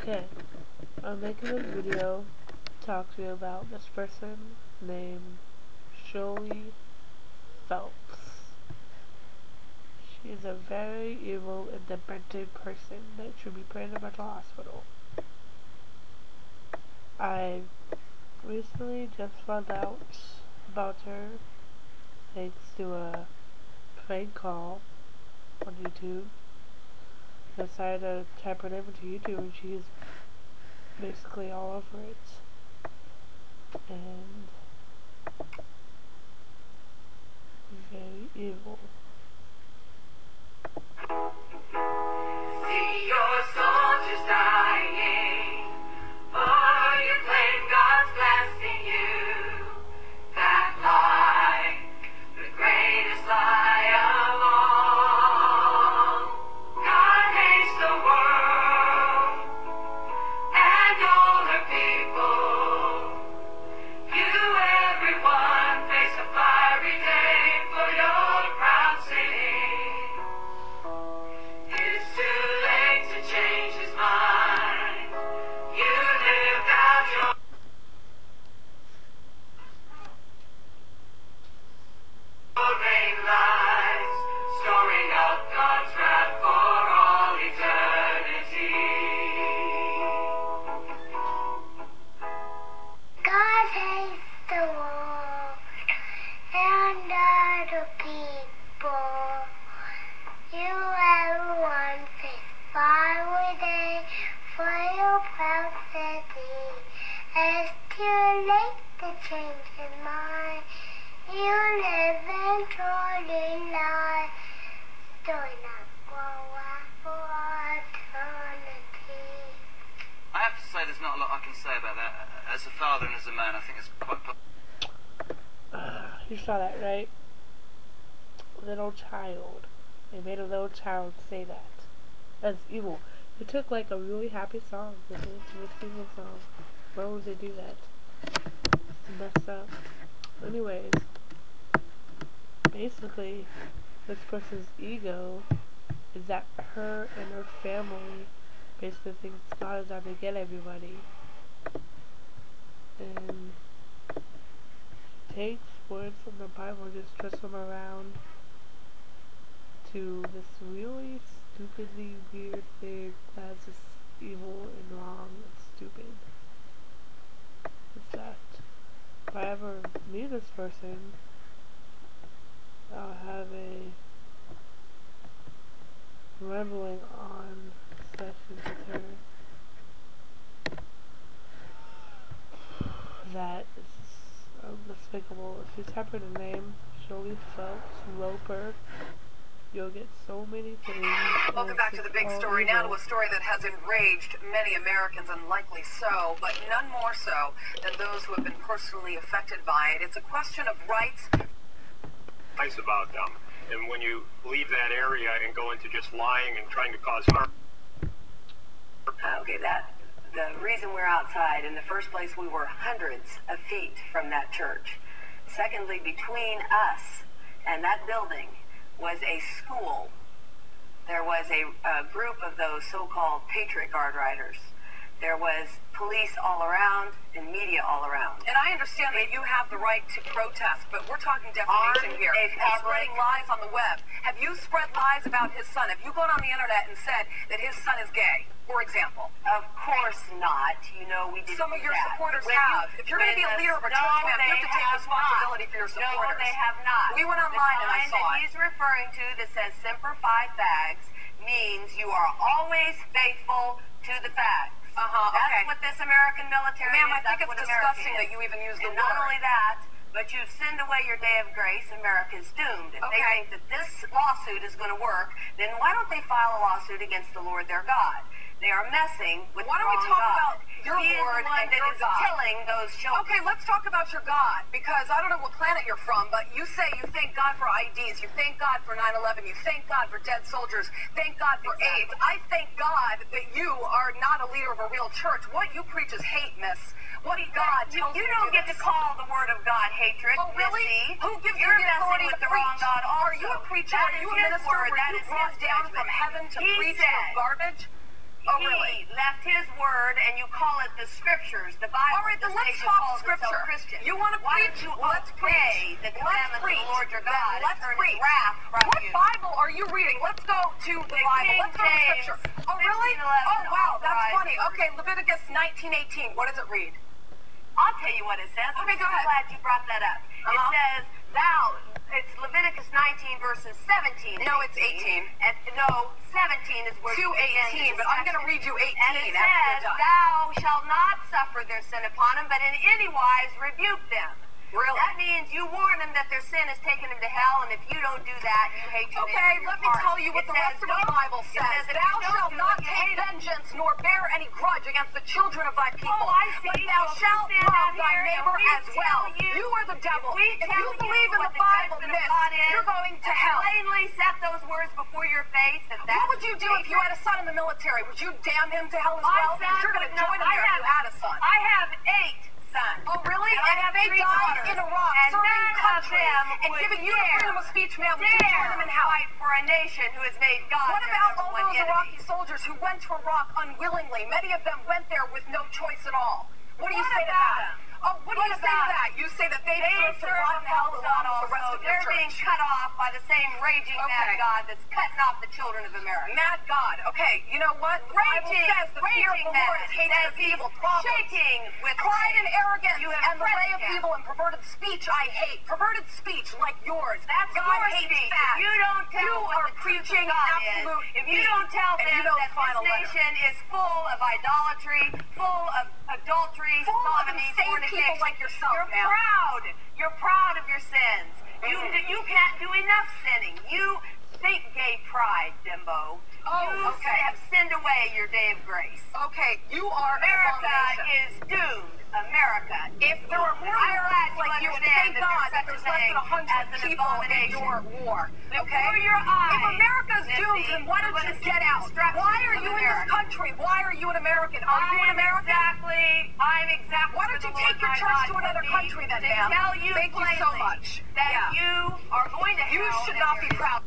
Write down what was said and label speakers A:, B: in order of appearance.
A: Okay, I'm making a video to talk to you about this person named Shirley Phelps. She is a very evil and demented person that should be put in a mental hospital. I recently just found out about her thanks to a prank call on YouTube. I decided to type her name into YouTube and she's basically all over it. And very evil.
B: See your soldiers dying, for you claim God's blessing you. That lie, the greatest lie of all. God hates the world and all her people. You, everyone, face a fiery day for your proud city. It's too late to change his mind. You lived out your vain lies, storing up God's wrath for all eternity.
C: God hates the world and other people. You everyone face fire day for your proud city. It's too late to change his mind. You live in truly lie, storing up for eternity.
D: I have to say there's not a lot I can say about that. As a father and as a man, I think it's quite...
A: You saw that, right? Little child. They made a little child say that. That's evil. They took like a really happy song and made it into a single song. Why would they do that? It's messed up. Anyways, basically, this person's ego is that her and her family basically thinks God is out to get everybody. And takes words from the Bible and just twists them around to this really stupidly weird thing that's just evil and wrong and stupid. It's that if I ever meet this person, I'll have a rambling on session with her that is unspeakable. If you type in the name Shirley Phelps Roper, you'll get so many things.
E: Welcome back to the big story. Now to a story that has enraged many Americans, and likely so, but none more so than those who have been personally affected by it. It's a question of rights.
F: Nice about them. And when you leave that area and go into just lying and trying to cause harm.
E: Okay, the reason we're outside, in the first place, we were hundreds of feet from that church. Secondly, between us and that building was a school. There was a group of those so-called Patriot Guard riders. There was police all around and media all around. And I understand that you have the right to protest, but we're talking defamation here. And spreading lies on the web. Have you spread lies about his son? Have you gone on the internet and said that his son is gay, for example?
G: Of course not. You know, we didn't
E: Some of
G: do
E: your
G: that.
E: supporters have. If you're going to be a leader of a church, ma'am, you have to take responsibility for your supporters.
G: No, they have not.
E: We went online and I saw
G: The sign that
E: it.
G: he's referring to that says Semper Fi Fags means you are always faithful to the facts.
E: Okay.
G: That's what this American military
E: Ma'am,
G: is.
E: I think
G: That's
E: it's
G: what
E: disgusting
G: America
E: that you even use the
G: and
E: word.
G: not only that, but you've sinned away your day of grace. America's doomed. If they think that this lawsuit is going to work, then why don't they file a lawsuit against the Lord their God? They are messing with
E: Why
G: the
E: don't we
G: wrong
E: talk
G: God.
E: about your
G: He is
E: Lord
G: the one
E: and
G: that
E: your
G: is
E: God?
G: killing those children.
E: Okay, let's talk about your God, because I don't know what planet you're from, but you say you thank God for IDs, you thank God for 9/11, you thank God for dead soldiers, thank God for AIDS. I thank God that you are not a leader of a real church. What you preach is hate, miss. What God tells
G: You
E: you
G: don't
E: to do
G: get to
E: this.
G: call the word of God hatred.
E: Oh, really?
G: Missy.
E: Who gives you
G: You're
E: the
G: messing
E: authority
G: with
E: to
G: the wrong
E: preach?
G: God also.
E: Are you a preacher?
G: That
E: Are
G: is
E: you a
G: his
E: minister?
G: word.
E: Were
G: That
E: you
G: is
E: brought
G: his
E: down
G: judgment.
E: from heaven to
G: He
E: preach
G: said,
E: your garbage? Oh,
G: he
E: really?
G: left his word, and you call it the scriptures. The Bible.
E: All right, then
G: this
E: let's
G: nation
E: talk
G: calls itself
E: scripture.
G: Christian.
E: You want to
G: Why
E: preach?
G: don't you
E: Let's
G: obey
E: preach.
G: the
E: Let's
G: commandments of
E: preach.
G: the Lord your
E: Then
G: God and
E: let's
G: turn
E: preach.
G: his wrath from
E: What
G: you?
E: Bible are you reading? Let's go to the Bible.
G: King
E: Let's go to
G: James
E: scripture. Oh, really?
G: 15:11
E: Oh, wow, that's funny.
G: authorizes-
E: Okay, Leviticus 19:18. What does it read?
G: I'll tell you what it says.
E: Okay,
G: I'm
E: go
G: so
E: ahead.
G: glad you brought that up. It says, it's Leviticus 19 verses 17.
E: No, it's 18.
G: And, no, 17 is where
E: To 18, but I'm going to read you 18
G: And it
E: after
G: says,
E: you're done.
G: thou shalt not suffer their sin upon them, but in any wise rebuke them.
E: Really?
G: That means you warn them that their sin has taken them to hell, and if you don't do that, you hate your
E: Okay,
G: neighbor in
E: let
G: your
E: me
G: heart.
E: tell you what
G: It
E: the rest
G: says,
E: of the
G: don't-
E: Bible
G: it
E: says.
G: if
E: Thou
G: you don't
E: shalt
G: do
E: not
G: it, you
E: take
G: hate 'em.
E: vengeance nor bear any grudge against the children of thy people.
G: Oh, I see.
E: But thou
G: So
E: shalt
G: stand
E: love
G: out
E: thy
G: here and
E: neighbor
G: we
E: as well.
G: tell you-
E: You are the devil.
G: If we
E: If
G: tell
E: you believe in
G: what
E: the Bible,
G: judgment
E: miss,
G: of God is,
E: you're going to
G: and
E: hell.
G: plainly set those words before your face.
E: What would you do if you had a son in the military? Would you damn him to hell as
G: My
E: well?
G: son
E: Because you're going
G: would
E: to
G: not-
E: join him there if you had a son.
G: I have 8 sons.
E: Oh, really?
G: And I have
E: if they
G: 3
E: died
G: daughters.
E: in Iraq,
G: And
E: serving
G: none of
E: country,
G: them
E: and
G: would
E: giving you the
G: dare-
E: freedom of speech, ma'am, would you join them in hell?
G: fight for a nation who has made God
E: What
G: their
E: about
G: number
E: all
G: one
E: those
G: enemy?
E: Iraqi soldiers who went to Iraq unwillingly? Many of them went there with no choice at all. What do you
G: What
E: say to
G: about
E: that?
G: them?
E: Oh, what do
G: What
E: you say to
G: about
E: that? You say that they
G: They
E: deserve to
G: serve
E: rot
G: a
E: in hell
G: false
E: along
G: God
E: with the rest
G: also.
E: of your
G: They're being
E: church.
G: cut off by the same raging mad
E: Okay.
G: God that's cutting off the children of America.
E: Mad God. Okay, you know what? The Bible says the fear of the Lord is hatred of evil. Proverbs.
G: Shaking with
E: Pride and arrogance
G: You have
E: and the way of
G: predicated.
E: evil and perverted speech I hate. Perverted speech like yours.
G: That's
E: God
G: your
E: hates
G: speech.
E: fads.
G: If you don't tell
E: You
G: what
E: are
G: the truth of
E: preaching
G: God
E: absolute
G: is, if you
E: hate.
G: don't tell
E: And
G: them
E: you know
G: that
E: the final
G: this
E: letter.
G: nation is full of idolatry, full of adultery,
E: Full of
G: sodomy,
E: insane
G: fornication,
E: people like yourself,
G: you're
E: ma'am.
G: proud. You're proud of your sins. You can't do enough sinning. You think gay pride, Dimbo.
E: Oh,
G: you
E: okay.
G: have sinned away your day of grace.
E: Okay, you are an
G: America
E: abomination.
G: is doomed. America.
E: If there were more Americans like you, and thank God that there's less than 100 people in your war. Okay?
G: Before your eyes,
E: If America's
G: Missy,
E: doomed, then why don't
G: we're
E: you
G: gonna
E: get
G: see
E: out?
G: destruction
E: Why are
G: of
E: you in this
G: America.
E: country? Why are you an American? Are you an American?
G: I'm exactly.
E: Why don't you take your church to another country then,
G: to
E: ma'am?
G: tell you
E: Thank you so
G: plainly
E: much.
G: that
E: Yeah.
G: you are going to
E: You
G: hell
E: should
G: and
E: not
G: you're
E: be proud.